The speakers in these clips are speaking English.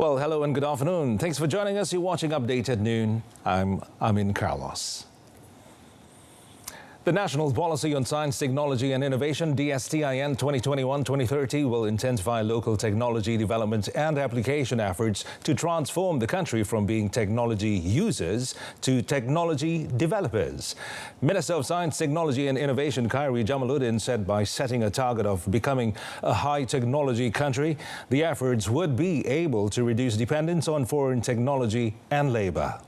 Well, hello and good afternoon. Thanks for joining us. You're watching Update at Noon. I'm Amin Carlos. The National Policy on Science, Technology and Innovation, DSTIN 2021-2030, will intensify local technology development and application efforts to transform the country from being technology users to technology developers. Minister of Science, Technology and Innovation, Khairi Jamaluddin, said by setting a target of becoming a high-technology country, the efforts would be able to reduce dependence on foreign technology and labour.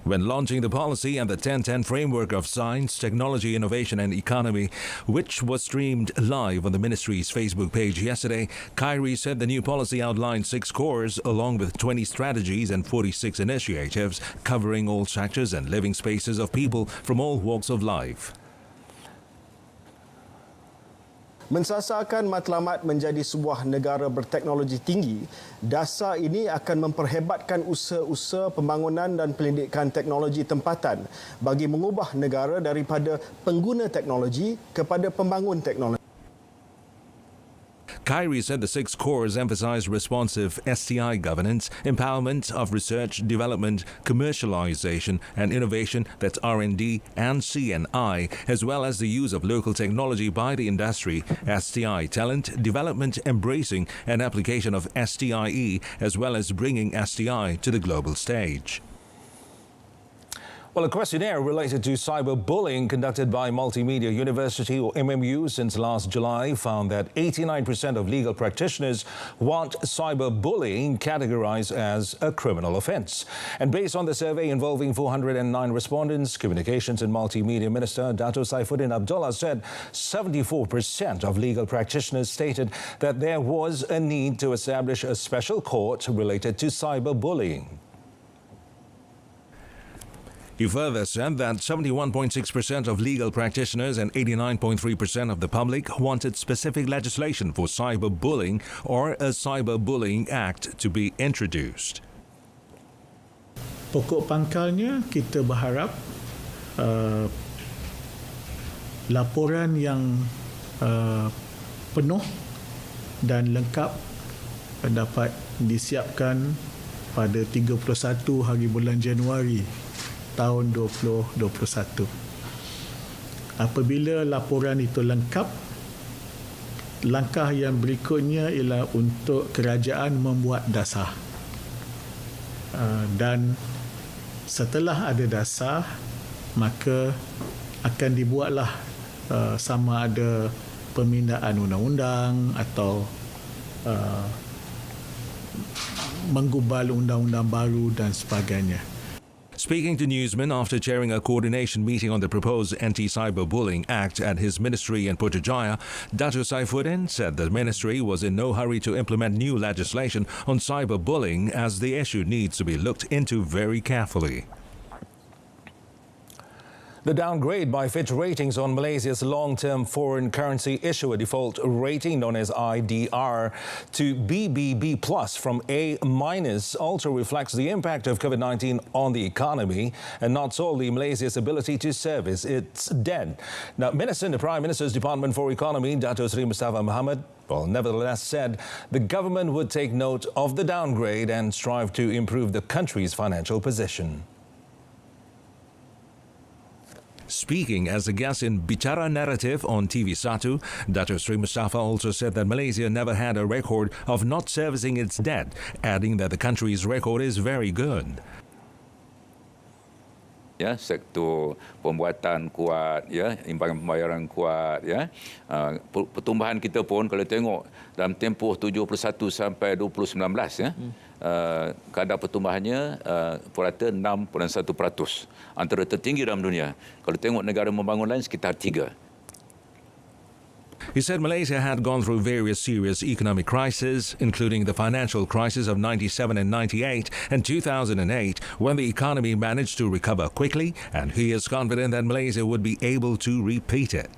When launching the policy and the 1010 framework of science, technology, innovation and economy, which was streamed live on the ministry's Facebook page yesterday, Khairi said the new policy outlined 6 cores along with 20 strategies and 46 initiatives covering all sectors and living spaces of people from all walks of life. Mensasarkan matlamat menjadi sebuah negara berteknologi tinggi, dasar ini akan memperhebatkan usaha-usaha pembangunan dan penyelidikan teknologi tempatan bagi mengubah negara daripada pengguna teknologi kepada pembangun teknologi. Khairi said the 6 cores emphasize responsive STI governance, empowerment of research, development, commercialization and innovation, that's R&D and C&I, as well as the use of local technology by the industry, STI talent, development, embracing and application of STIE, as well as bringing STI to the global stage. Well, a questionnaire related to cyberbullying conducted by Multimedia University, or MMU, since last July found that 89% of legal practitioners want cyberbullying categorized as a criminal offence. And based on the survey involving 409 respondents, Communications and Multimedia Minister Dato' Saifuddin Abdullah said 74% of legal practitioners stated that there was a need to establish a special court related to cyberbullying. He further said that 71.6% of legal practitioners and 89.3% of the public wanted specific legislation for cyberbullying or a cyberbullying act to be introduced. Pokok pangkalnya kita berharap laporan yang penuh dan lengkap dapat disiapkan pada 31 hari bulan Januari tahun 2021. Apabila laporan itu lengkap, langkah yang berikutnya ialah untuk kerajaan membuat dasar. Dan setelah ada dasar, maka akan dibuatlah sama ada pembinaan undang-undang atau menggubal undang-undang baru dan sebagainya. Speaking to newsmen after chairing a coordination meeting on the proposed Anti-Cyberbullying Act at his ministry in Putrajaya, Dato' Saifuddin said the ministry was in no hurry to implement new legislation on cyberbullying as the issue needs to be looked into very carefully. The downgrade by Fitch Ratings on Malaysia's long-term foreign currency issuer default rating, known as IDR, to BBB+ from A- also reflects the impact of COVID-19 on the economy and not solely Malaysia's ability to service its debt. Now, Minister in the Prime Minister's Department for Economy, Dato' Sri Mustafa Mohamad, nevertheless said the government would take note of the downgrade and strive to improve the country's financial position. Speaking as a guest in Bicara Narrative on TV1, Dato' Sri Mustafa also said that Malaysia never had a record of not servicing its debt, adding that the country's record is very good. Ya, sektor pembuatan kuat, ya, imbangan pembayaran kuat, ya. Pertumbuhan kita pun kalau tengok dalam tempoh 71 sampai 2019, ya. Kadar pertumbuhannya purata 6.1%, antara tertinggi dalam dunia. Kalau tengok negara membangun lain sekitar 3. He said Malaysia had gone through various serious economic crises, including the financial crisis of 97 and 98 and 2008, when the economy managed to recover quickly, and he is confident that Malaysia would be able to repeat it.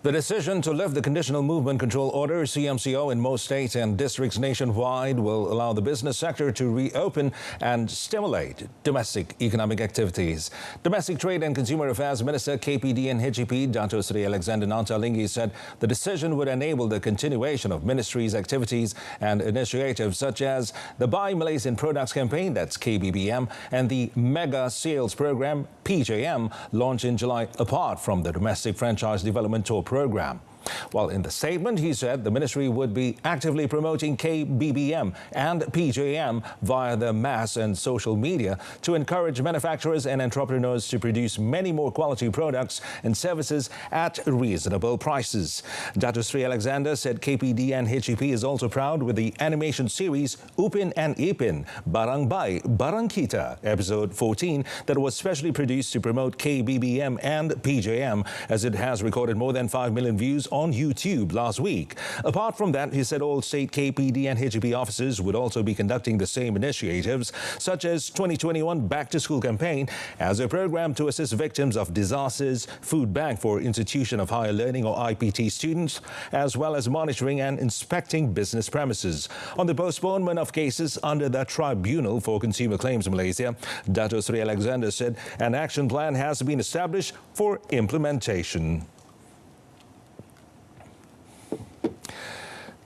The decision to lift the Conditional Movement Control Order, CMCO, in most states and districts nationwide will allow the business sector to reopen and stimulate domestic economic activities. Domestic Trade and Consumer Affairs Minister KPD and HEP, Dato Sri Alexander Nantalingi, said the decision would enable the continuation of ministry's activities and initiatives such as the Buy Malaysian Products campaign, that's KBBM, and the Mega Sales Program, PJM, launched in July, apart from the Domestic Franchise Development Tour program. While in the statement, he said the ministry would be actively promoting KBBM and PJM via the mass and social media to encourage manufacturers and entrepreneurs to produce many more quality products and services at reasonable prices. Dato Sri Alexander said KPD and HEP is also proud with the animation series Upin and Ipin, Barang Bai, Barang Kita, episode 14, that was specially produced to promote KBBM and PJM, as it has recorded more than 5 million views on YouTube last week. Apart from that, he said all state KPD and HEP officers would also be conducting the same initiatives, such as 2021 Back to School campaign as a program to assist victims of disasters, food bank for Institution of Higher Learning or IPT students, as well as monitoring and inspecting business premises. On the postponement of cases under the Tribunal for Consumer Claims Malaysia, Dato Sri Alexander said an action plan has been established for implementation.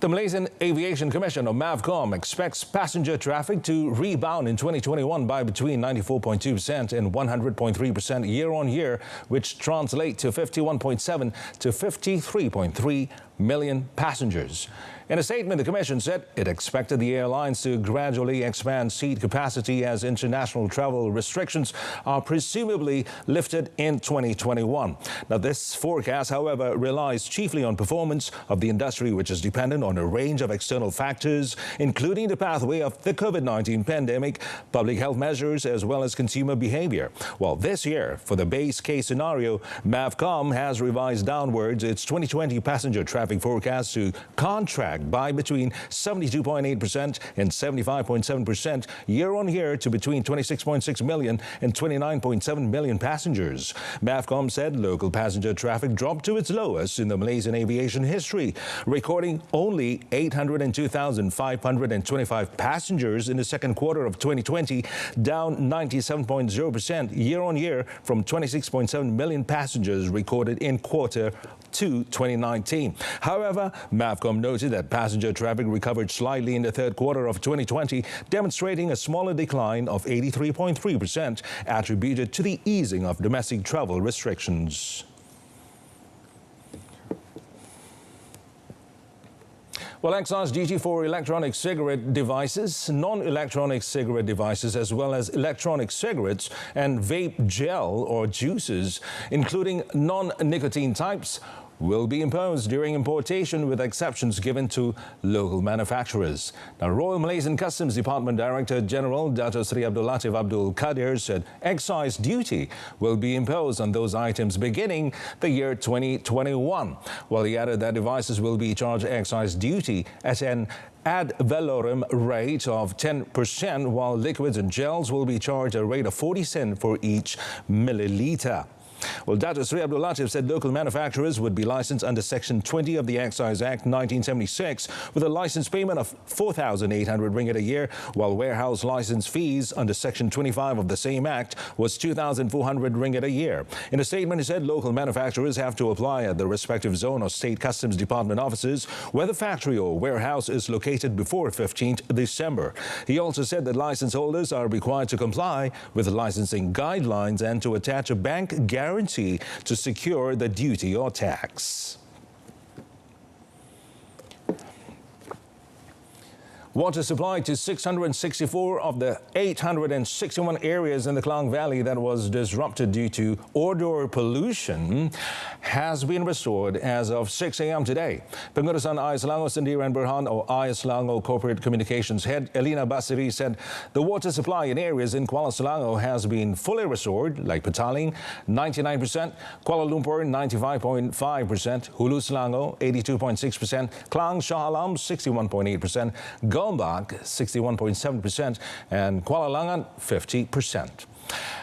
The Malaysian Aviation Commission, or MAVCOM, expects passenger traffic to rebound in 2021 by between 94.2% and 100.3% year-on-year, which translates to 51.7 to 53.3 million passengers. In a statement, the Commission said it expected the airlines to gradually expand seat capacity as international travel restrictions are presumably lifted in 2021. Now, this forecast, however, relies chiefly on performance of the industry, which is dependent on a range of external factors, including the pathway of the COVID-19 pandemic, public health measures, as well as consumer behavior. While this year, for the base case scenario, MAVCOM has revised downwards its 2020 passenger traffic forecast to contract by between 72.8% and 75.7% year-on-year to between 26.6 million and 29.7 million passengers. MAVCOM said local passenger traffic dropped to its lowest in the Malaysian aviation history, recording only 802,525 passengers in the second quarter of 2020, down 97.0% year-on-year from 26.7 million passengers recorded in quarter 2 2019. However, MAVCOM noted that passenger traffic recovered slightly in the third quarter of 2020, demonstrating a smaller decline of 83.3% attributed to the easing of domestic travel restrictions. Well, excise duty for electronic cigarette devices, non-electronic cigarette devices, as well as electronic cigarettes and vape gel or juices, including non-nicotine types, will be imposed during importation, with exceptions given to local manufacturers. Now, Royal Malaysian Customs Department Director General Dato Sri Abdul Latif Abdul Kadir said excise duty will be imposed on those items beginning the year 2021. While he added that devices will be charged excise duty at an ad valorem rate of 10%, while liquids and gels will be charged a rate of 40 cents for each milliliter. Well, Dato Sri Abdul Latif said local manufacturers would be licensed under Section 20 of the Excise Act 1976 with a license payment of 4,800 ringgit a year, while warehouse license fees under Section 25 of the same Act was 2,400 ringgit a year. In a statement, he said local manufacturers have to apply at the respective zone or state customs department offices where the factory or warehouse is located before 15th December. He also said that license holders are required to comply with licensing guidelines and to attach a bank guarantee to secure the duty or tax. Water supply to 664 of the 861 areas in the Klang Valley that was disrupted due to odor pollution has been restored as of 6 a.m. today. Pengurusan Air Selangor Sendirian Berhad or Air Selangor Corporate Communications Head Elina Basiri said the water supply in areas in Kuala Selangor has been fully restored, like Petaling 99%, Kuala Lumpur 95.5%, Hulu Selangor 82.6%, Klang Shah Alam 61.8%, Gombak 61.7% and Kuala Langat 50%.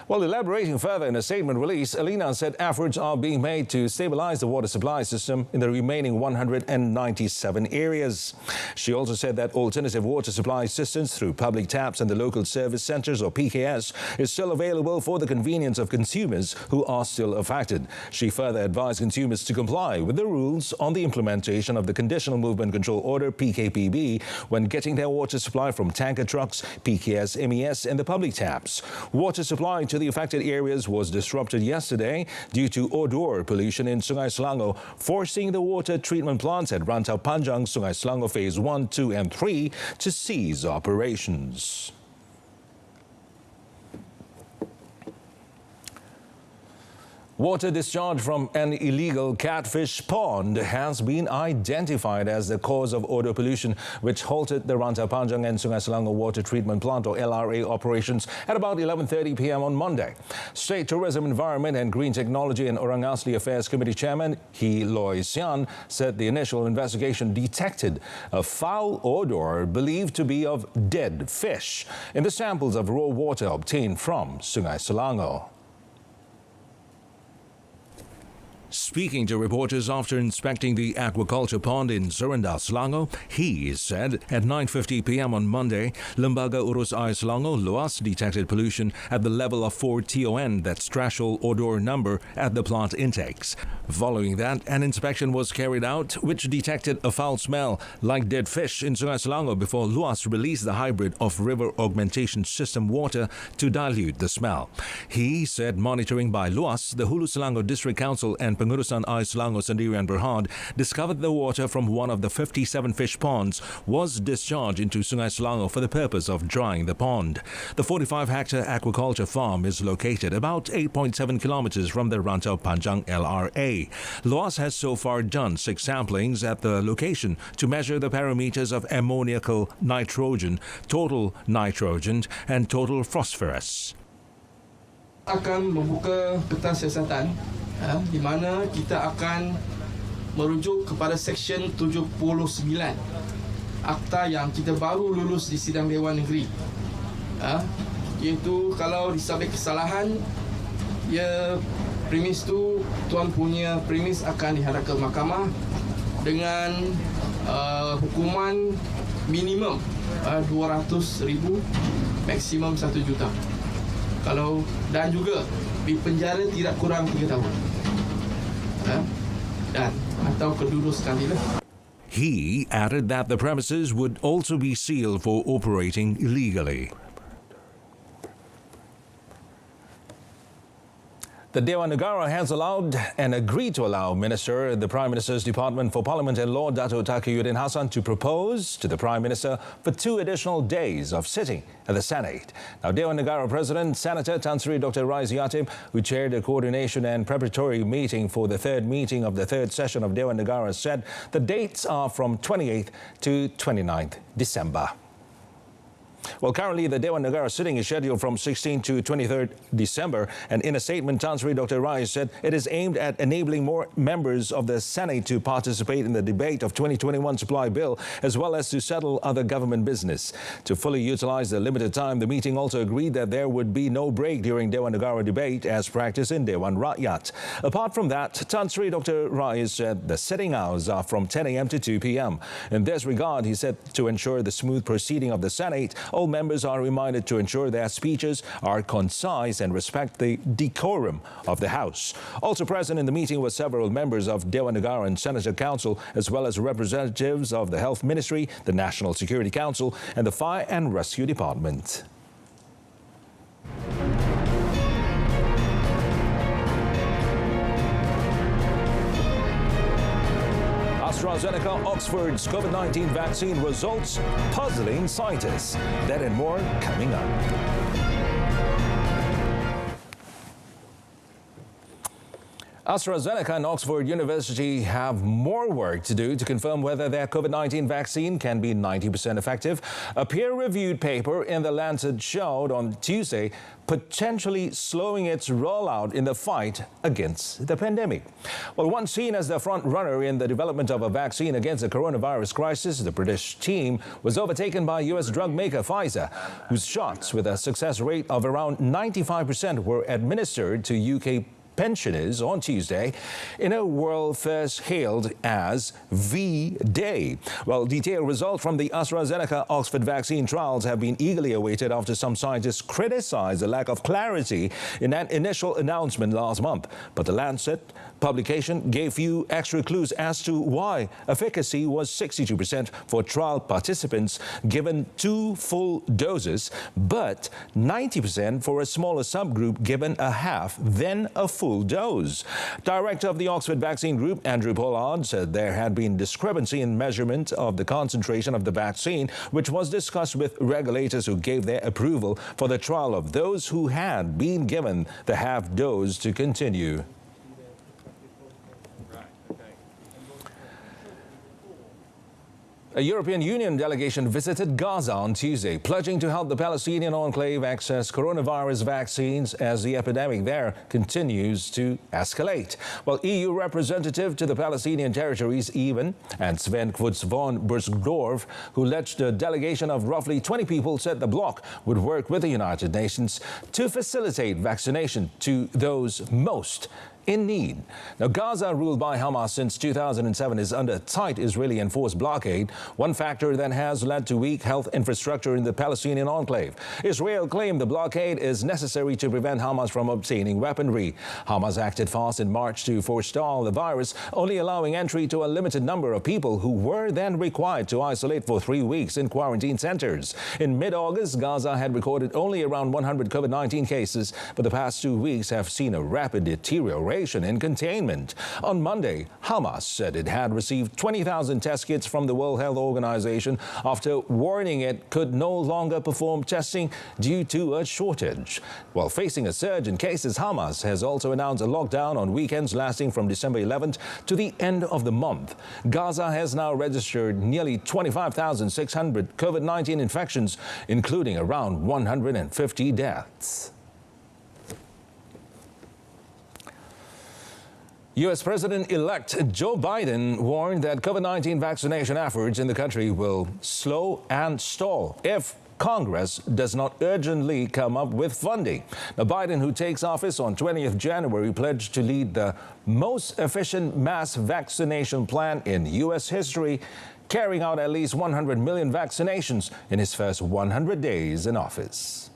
Well, elaborating further in a statement release, Alina said efforts are being made to stabilize the water supply system in the remaining 197 areas. She also said that alternative water supply assistance through public taps and the local service centres or PKS is still available for the convenience of consumers who are still affected. She further advised consumers to comply with the rules on the implementation of the Conditional Movement Control Order PKPB when getting their water supply from tanker trucks, PKS, MES and the public taps. Water supply to the affected areas was disrupted yesterday due to odor pollution in Sungai Selangor, forcing the water treatment plants at Rantau Panjang, Sungai Selangor Phase 1, 2 and 3 to cease operations. Water discharge from an illegal catfish pond has been identified as the cause of odor pollution, which halted the Rantau Panjang and Sungai Selangor Water Treatment Plant or LRA operations at about 11:30 p.m. on Monday. State Tourism, Environment and Green Technology and Orang Asli Affairs Committee Chairman He Loy Sian said the initial investigation detected a foul odor believed to be of dead fish in the samples of raw water obtained from Sungai Selangor. Speaking to reporters after inspecting the aquaculture pond in Zerenda, Selangor, he said at 9:50 p.m. on Monday, Lembaga Urus Air Selangor LUAS detected pollution at the level of 4 TON, that's threshold odor number, at the plant intakes. Following that, an inspection was carried out which detected a foul smell like dead fish in Sungai Selangor before LUAS released the hybrid of river augmentation system water to dilute the smell. He said monitoring by LUAS, the Hulu Selangor District Council and Pengurusan Air Selangor Sendirian Berhad discovered the water from one of the 57 fish ponds was discharged into Sungai Selangor for the purpose of drying the pond. The 45-hectare aquaculture farm is located about 8.7 kilometers from the Rantau Panjang LRA. LUAS has so far done 6 samplings at the location to measure the parameters of ammoniacal nitrogen, total nitrogen and total phosphorus. Akan membuka peta siasatan di mana kita akan merujuk kepada Seksyen 79 Akta yang kita baru lulus di Sidang Dewan Negeri, iaitu kalau disabit kesalahan, premis tu tuan punya premis akan dihadap ke mahkamah dengan hukuman minimum 200,000, maksimum 1 juta. Kalau dan juga di penjara tidak kurang 3 tahun. Dan atau kedua sekali lah. He added that the premises would also be sealed for operating illegally. The Dewan Negara has allowed and agreed to allow Minister, the Prime Minister's Department for Parliament and Law, Dato' Taqiyuddin Hassan, to propose to the Prime Minister for 2 additional days of sitting at the Senate. Now, Dewan Negara President Senator Tan Sri Dr. Rais Yatim, who chaired a coordination and preparatory meeting for the 3rd meeting of the 3rd session of Dewan Negara, said the dates are from 28th to 29th December. Well, currently the Dewan Negara sitting is scheduled from 16 to 23rd December, and in a statement, Tan Sri Dr. Rais said it is aimed at enabling more members of the Senate to participate in the debate of 2021 supply bill, as well as to settle other government business. To fully utilize the limited time, the meeting also agreed that there would be no break during Dewan Negara debate as practiced in Dewan Rakyat. Apart from that, Tan Sri Dr. Rais said the sitting hours are from 10 a.m. to 2 p.m. In this regard, he said to ensure the smooth proceeding of the Senate, all members are reminded to ensure their speeches are concise and respect the decorum of the House. Also present in the meeting were several members of Dewan Negara and Senator Council, as well as representatives of the Health Ministry, the National Security Council, and the Fire and Rescue Department. AstraZeneca Oxford's COVID-19 vaccine results puzzling scientists. That and more coming up. AstraZeneca and Oxford University have more work to do to confirm whether their COVID-19 vaccine can be 90% effective. A peer-reviewed paper in The Lancet showed on Tuesday potentially slowing its rollout in the fight against the pandemic. Well, once seen as the front runner in the development of a vaccine against the coronavirus crisis, the British team was overtaken by U.S. drug maker Pfizer, whose shots with a success rate of around 95% were administered to UK pensioners on Tuesday in a world first hailed as V-Day. Well, detailed results from the AstraZeneca-Oxford vaccine trials have been eagerly awaited after some scientists criticized the lack of clarity in an initial announcement last month. But the Lancet publication gave few extra clues as to why efficacy was 62% for trial participants given 2 full doses, but 90% for a smaller subgroup given a half, then a full dose. Director of the Oxford Vaccine Group, Andrew Pollard, said there had been discrepancy in measurement of the concentration of the vaccine, which was discussed with regulators who gave their approval for the trial of those who had been given the half dose to continue. A European Union delegation visited Gaza on Tuesday, pledging to help the Palestinian enclave access coronavirus vaccines as the epidemic there continues to escalate. Well, EU representative to the Palestinian territories, Even, and Sven Kvutz von Bergsdorf, who led the delegation of roughly 20 people, said the bloc would work with the United Nations to facilitate vaccination to those most in need. Now, Gaza, ruled by Hamas since 2007, is under tight Israeli enforced blockade, one factor that has led to weak health infrastructure in the Palestinian enclave. Israel claimed the blockade is necessary to prevent Hamas from obtaining weaponry. Hamas acted fast in March to forestall the virus, only allowing entry to a limited number of people who were then required to isolate for 3 weeks in quarantine centers. In mid-August, Gaza had recorded only around 100 COVID-19 cases, but the past 2 weeks have seen a rapid deterioration in containment. On Monday, Hamas said it had received 20,000 test kits from the World Health Organization after warning it could no longer perform testing due to a shortage. While facing a surge in cases, Hamas has also announced a lockdown on weekends lasting from December 11th to the end of the month. Gaza has now registered nearly 25,600 COVID-19 infections, including around 150 deaths. U.S. President-elect Joe Biden warned that COVID-19 vaccination efforts in the country will slow and stall if Congress does not urgently come up with funding. Now, Biden, who takes office on 20th January, pledged to lead the most efficient mass vaccination plan in U.S. history, carrying out at least 100 million vaccinations in his first 100 days in office.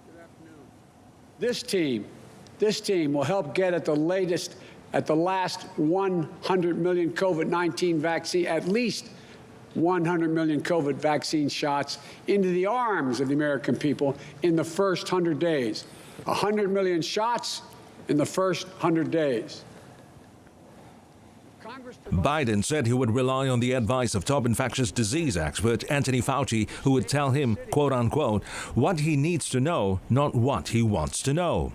Good afternoon. This team will help get at the last 100 million COVID-19 vaccine, at least 100 million COVID vaccine shots into the arms of the American people in the first 100 days. 100 million shots in the first 100 days. Biden said he would rely on the advice of top infectious disease expert Anthony Fauci, who would tell him, quote unquote, what he needs to know, not what he wants to know.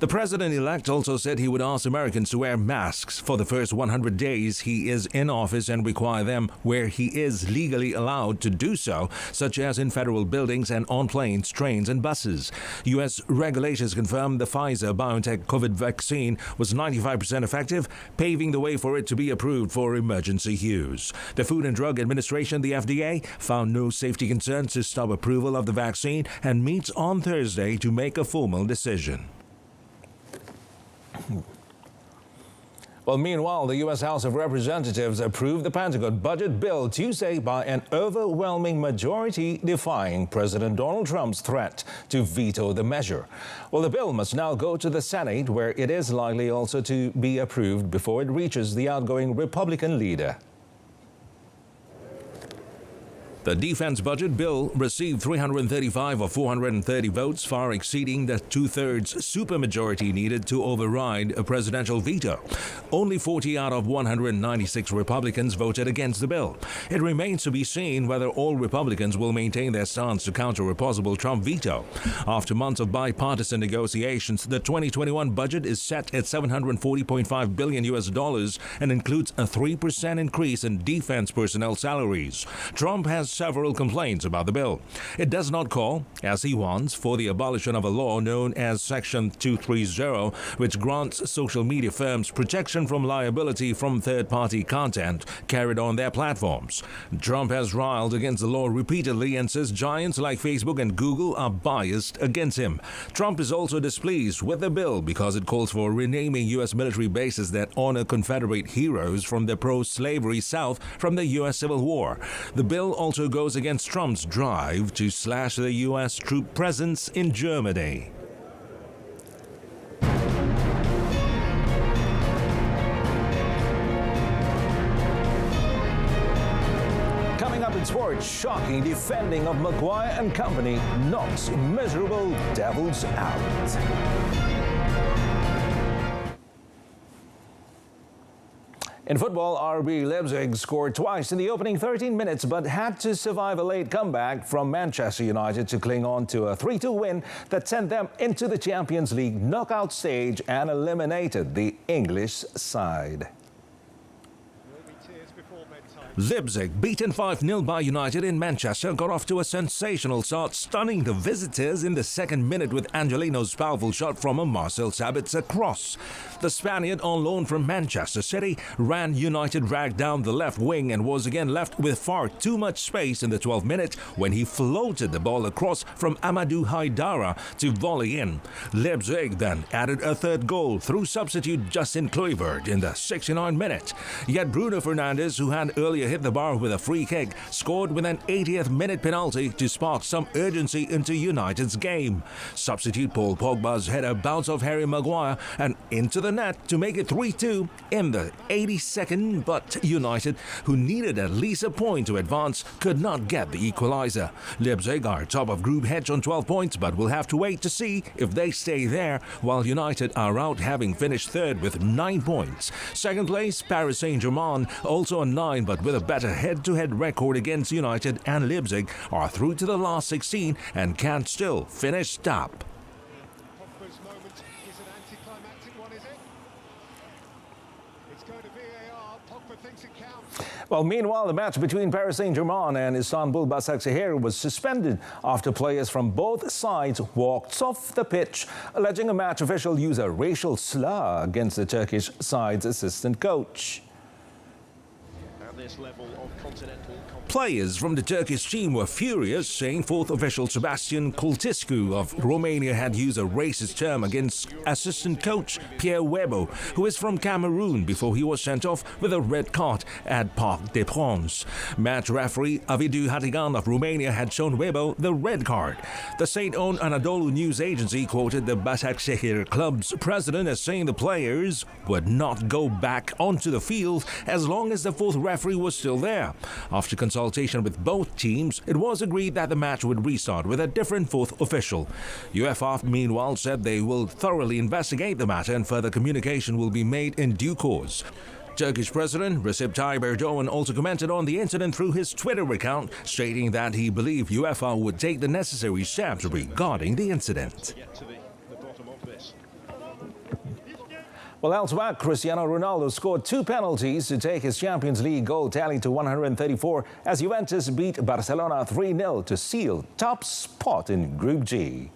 The president-elect also said he would ask Americans to wear masks for the first 100 days he is in office and require them where he is legally allowed to do so, such as in federal buildings and on planes, trains and buses. U.S. regulators confirmed the Pfizer-BioNTech COVID vaccine was 95% effective, paving the way for it to be approved for emergency use. The Food and Drug Administration, the FDA, found no safety concerns to stop approval of the vaccine and meets on Thursday to make a formal decision. Well, meanwhile, the U.S. House of Representatives approved the Pentagon budget bill Tuesday by an overwhelming majority, defying President Donald Trump's threat to veto the measure. Well, the bill must now go to the Senate, where it is likely also to be approved before it reaches the outgoing Republican leader. The defense budget bill received 335 of 430 votes, far exceeding the two-thirds supermajority needed to override a presidential veto. Only 40 out of 196 Republicans voted against the bill. It remains to be seen whether all Republicans will maintain their stance to counter a possible Trump veto. After months of bipartisan negotiations, the 2021 budget is set at $740.5 billion and includes a 3% increase in defense personnel salaries. Trump has several complaints about the bill. It does not call, as he wants, for the abolition of a law known as Section 230, which grants social media firms protection from liability from third-party content carried on their platforms. Trump has railed against the law repeatedly and says giants like Facebook and Google are biased against him. Trump is also displeased with the bill because it calls for renaming U.S. military bases that honor Confederate heroes from the pro-slavery South from the U.S. Civil War. The bill also goes against Trump's drive to slash the U.S. troop presence in Germany. Coming up in sports, shocking defending of Maguire and company knocks miserable Devils out. In football, RB Leipzig scored twice in the opening 13 minutes but had to survive a late comeback from Manchester United to cling on to a 3-2 win that sent them into the Champions League knockout stage and eliminated the English side. Leipzig, beaten 5-0 by United in Manchester, got off to a sensational start, stunning the visitors in the second minute with Angelino's powerful shot from a Marcel Sabitzer cross. The Spaniard, on loan from Manchester City, ran United ragged down the left wing and was again left with far too much space in the 12th minute when he floated the ball across from Amadou Haidara to volley in. Leipzig then added a third goal through substitute Justin Kluivert in the 69th minute. Yet Bruno Fernandes, who had earlier hit the bar with a free kick, scored with an 80th minute penalty to spark some urgency into United's game. Substitute Paul Pogba's header bounced off Harry Maguire and into the net to make it 3-2 in the 82nd, but United, who needed at least a point to advance, could not get the equalizer. Leipzig are top of Group H on 12 points, but will have to wait to see if they stay there, while United are out, having finished third with 9 points. Second place, Paris Saint-Germain, also on 9, but with a better head-to-head record against United, and Leipzig are through to the last 16 and can still finish top. Pogba's moment is an anticlimactic one, is it? It's going to VAR. Pogba thinks it counts. Well, meanwhile, the match between Paris Saint-Germain and Istanbul Başakşehir was suspended after players from both sides walked off the pitch, alleging a match official used a racial slur against the Turkish side's assistant coach. This level of continental Players from the Turkish team were furious, saying fourth official Sebastian Cultiscu of Romania had used a racist term against assistant coach Pierre Webo, who is from Cameroon, before he was sent off with a red card at Parc des Princes. Match referee Avidu Hatigan of Romania had shown Webo the red card. The state-owned Anadolu news agency quoted the Başakşehir club's president as saying the players would not go back onto the field as long as the fourth referee was still there. After consultation with both teams, it was agreed that the match would restart with a different fourth official. UEFA, meanwhile, said they will thoroughly investigate the matter and further communication will be made in due course. Turkish President Recep Tayyip Erdogan also commented on the incident through his Twitter account, stating that he believed UEFA would take the necessary steps regarding the incident. Well, elsewhere, Cristiano Ronaldo scored 2 penalties to take his Champions League goal tally to 134 as Juventus beat Barcelona 3-0 to seal top spot in Group G.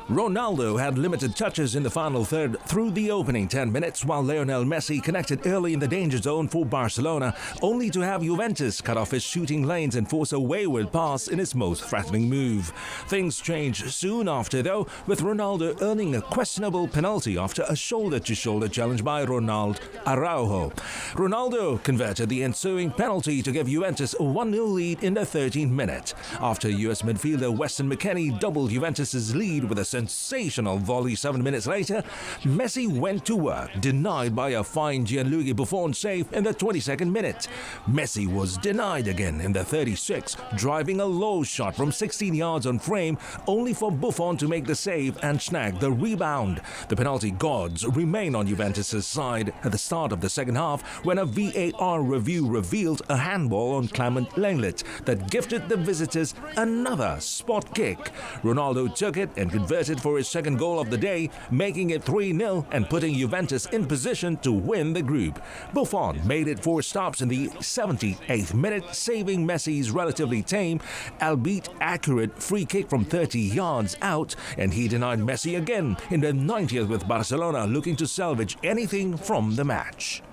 Ronaldo had limited touches in the final third through the opening 10 minutes, while Lionel Messi connected early in the danger zone for Barcelona, only to have Juventus cut off his shooting lanes and force a wayward pass in his most threatening move. Things changed soon after, though, with Ronaldo earning a questionable penalty after a shoulder-to-shoulder challenge by Ronald Araujo. Ronaldo converted the ensuing penalty to give Juventus a 1-0 lead in the 13th minute. After US midfielder Weston McKennie doubled doubled Juventus' lead with a sensational volley 7 minutes later, Messi went to work, denied by a fine Gianluigi Buffon save in the 22nd minute. Messi was denied again in the 36th, driving a low shot from 16 yards on frame, only for Buffon to make the save and snag the rebound. The penalty gods remain on Juventus' side at the start of the second half when a VAR review revealed a handball on Clement Lenglet that gifted the visitors another spot kick. Ronaldo took it and converted for his second goal of the day, making it 3-0 and putting Juventus in position to win the group. Buffon made it 4 stops in the 78th minute, saving Messi's relatively tame, albeit accurate free kick from 30 yards out, and he denied Messi again in the 90th with Barcelona looking to salvage anything from the match.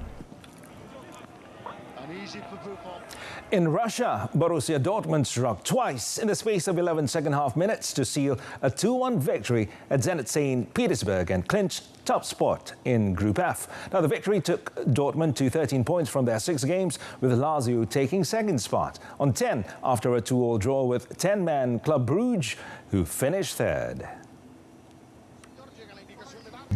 Uneasy for Buffon. In Russia, Borussia Dortmund struck twice in the space of 11 second-half minutes to seal a 2-1 victory at Zenit St. Petersburg and clinch top spot in Group F. Now, the victory took Dortmund to 13 points from their 6 games, with Lazio taking second spot on 10 after a 2-2 draw with 10-man Club Brugge, who finished third.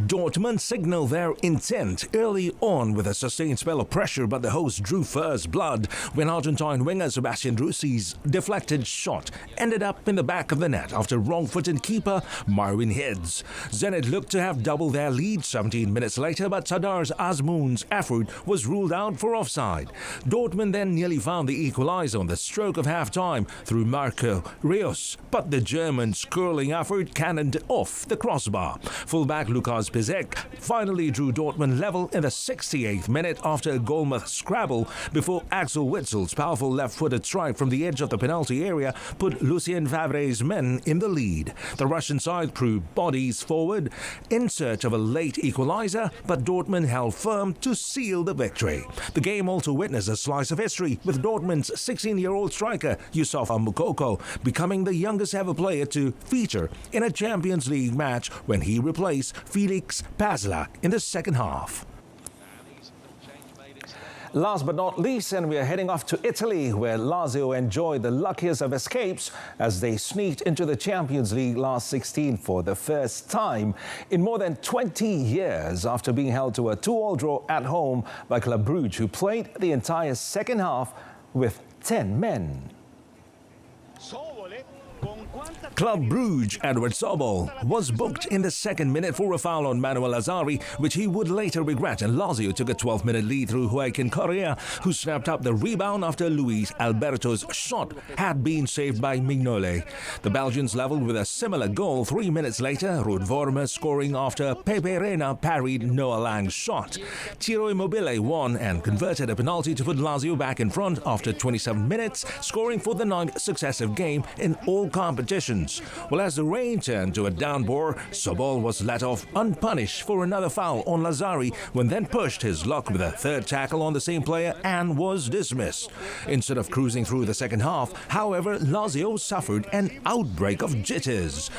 Dortmund signaled their intent early on with a sustained spell of pressure, but the hosts drew first blood when Argentine winger Sebastian Russi's deflected shot ended up in the back of the net after wrong-footed keeper Marvin Heads. Zenit looked to have doubled their lead 17 minutes later, but Sadar Azmoun's effort was ruled out for offside. Dortmund then nearly found the equaliser on the stroke of half-time through Marco Reus, but the German's curling effort cannoned off the crossbar. Fullback Lukas Piszczek finally drew Dortmund level in the 68th minute after a goalmouth scrabble before Axel Witzel's powerful left-footed strike from the edge of the penalty area put Lucien Favre's men in the lead. The Russian side threw bodies forward in search of a late equaliser, but Dortmund held firm to seal the victory. The game also witnessed a slice of history, with Dortmund's 16-year-old striker Yusuf Moukoko becoming the youngest ever player to feature in a Champions League match when he replaced Felix Pasla in the second half. Last but not least, and we are heading off to Italy, where Lazio enjoyed the luckiest of escapes as they sneaked into the Champions League last 16 for the first time in more than 20 years after being held to a 2-2 draw at home by Club Brugge, who played the entire second half with 10 men. Club Brugge Edward Sobol was booked in the second minute for a foul on Manuel Azzari, which he would later regret, and Lazio took a 12-minute lead through Joaquin Correa, who snapped up the rebound after Luis Alberto's shot had been saved by Mignole. The Belgians levelled with a similar goal 3 minutes later, Ruud Vormer scoring after Pepe Reina parried Noah Lang's shot. Ciro Immobile won and converted a penalty to put Lazio back in front after 27 minutes, scoring for the 9th successive game in all competitions. Well, as the rain turned to a downpour, Sobol was let off unpunished for another foul on Lazzari, when then pushed his luck with a third tackle on the same player and was dismissed. Instead of cruising through the second half, however, Lazio suffered an outbreak of jitters.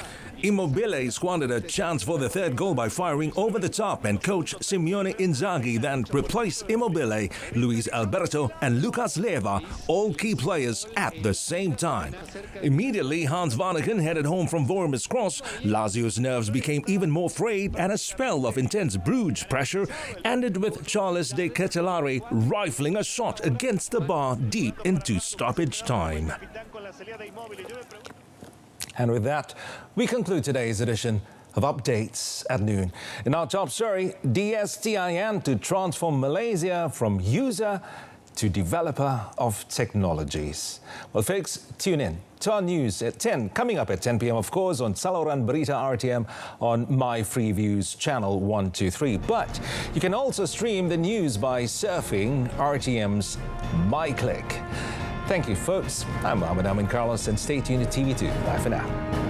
Immobile squandered a chance for the third goal by firing over the top, and coach Simeone Inzaghi then replaced Immobile, Luis Alberto and Lucas Leiva, all key players, at the same time. Immediately, Hans Vanaken headed home from Vormer's cross. Lazio's nerves became even more frayed, and a spell of intense Bruges pressure ended with Charles de Ketelare rifling a shot against the bar deep into stoppage time. And with that, we conclude today's edition of Updates at Noon. In our top story, DSTIN to transform Malaysia from user to developer of technologies. Well, folks, tune in to our news at 10, coming up at 10 p.m, of course, on Saluran Berita RTM on My Freeviews channel 123. But you can also stream the news by surfing RTM's MyClick. Thank you, folks. I'm Mohammed Amin Carlos, and stay tuned to TV2. Bye for now.